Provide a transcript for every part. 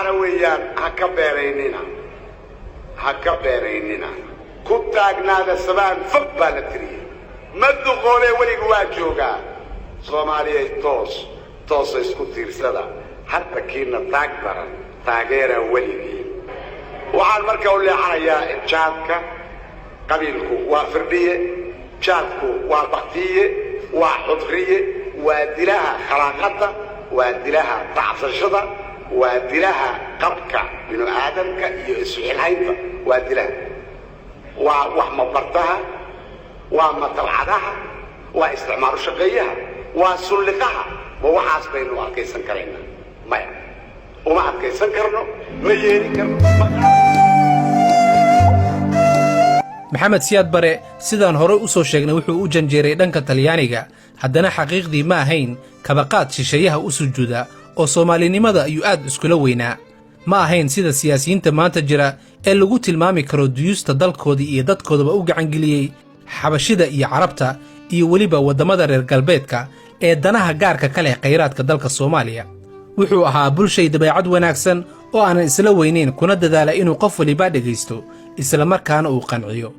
waxaana weeyaan ha ka beeraynina ku taagnaada sabaan fog baa la tiriyey ma duqoonee weliga waa joogaa soomaaliyay toosa isku tiirsada hadda kiina taag daran taageera weligii waxaan marka u leexanayaa jaadka qabiilku waa firdhiye jaadku waa baktiye waa xudriye waa dilaha khalaaqada waa dilaha tacsashada waa dilaha qabka binu aadamka iyo isxilhaynta waa dilaha waa wax mabartaha waa matalcadaha waa isticmaalu shaqeeyaha waa sulliqaha waxaas baynu adkaysan karaynaa maya uma adkaysan karno ma yeeli karno maxamed siyaad bare sidaan hore u soo sheegnay wuxuu u janjeeray dhanka talyaaniga haddana xaqiiqdii ma ahayn kabaqaad shisheeyaha u sujuuda oo soomaalinimada ayuu aad iskula weynaa ma ahayn sida siyaasiyiinta maanta jira ee lagu tilmaami karo duyuusta dalkoodii iyo dadkoodaba u gacangeliyey xabashida iyo carabta iyo weliba waddamada reer galbeedka ee danaha gaarka ka leh khayraadka dalka Soomaaliya wuxuu ahaa bulshay dabeecad wanaagsan oo aanan isla weynayn kuna dadaala inuu qof waliba dhageysto isla markaana uu qanciyo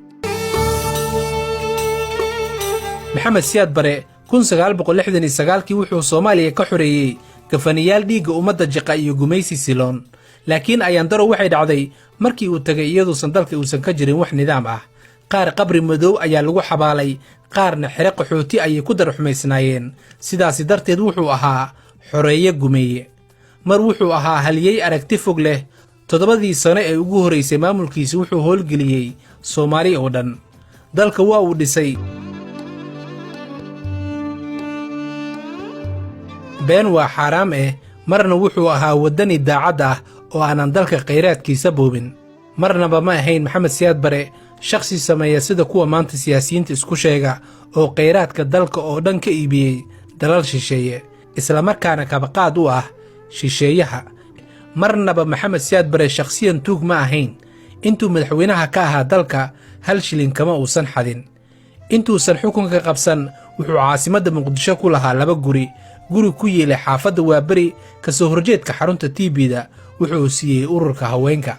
maxamed siyaad bare 1969kii wuxuu Soomaaliya ka xoreeyay kafaniyaal dhiiga ummadda jiqa iyo gumaysi siloon laakiin ayaan daro waxay dhacday markii uu tagay iyadoo dalka uusan ka jirin wax nidaam ah qaar qabri madow ayaa lagu xabaalay qaarna xire qaxooti ayay ku darxumaysnaayeen sidaas darteed wuxuu ahaa xoreeye gumeeye mar wuxuu ahaa haliyey aragti fog leh 7 sano ee ugu horeysay maamulkiisa wuxuu howlgeliyey Soomaaliya oo dhan dalka waa uu dhisay been waa xaraam marna wuxuu ahaa wadani daacad ah oo aanan dalka khayraadkiisa boobin marnaba ma ahayn maxamed siyaad bare shakhsi sameeya sida kuwa maanta siyaasiyiinta isku sheega oo khayraadka dalka oo dhan ka iibiyey dalal shisheeye isla markaana kabaqaad u ah shisheeyaha marnaba maxamed siyaad bare shakhsiyan tuug ma ahayn intuu madaxweynaha ka ahaa dalka hal shilin kama uusan xadin intuusan xukunka qabsan wuxuu caasimadda muqdisho ku lahaa 2 guri ku yeelay xaafadda Waabari ka soo horjeedka xarunta TB-da wuxuu siiyey ururka haweenka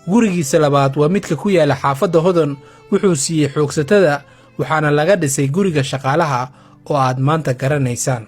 gurigiisa labaad waa midka ku yaala xaafadda Hodon wuxuu siiyey xoogsatada waxaana laga dhisay guriga shaqaalaha oo aad maanta garanaysaan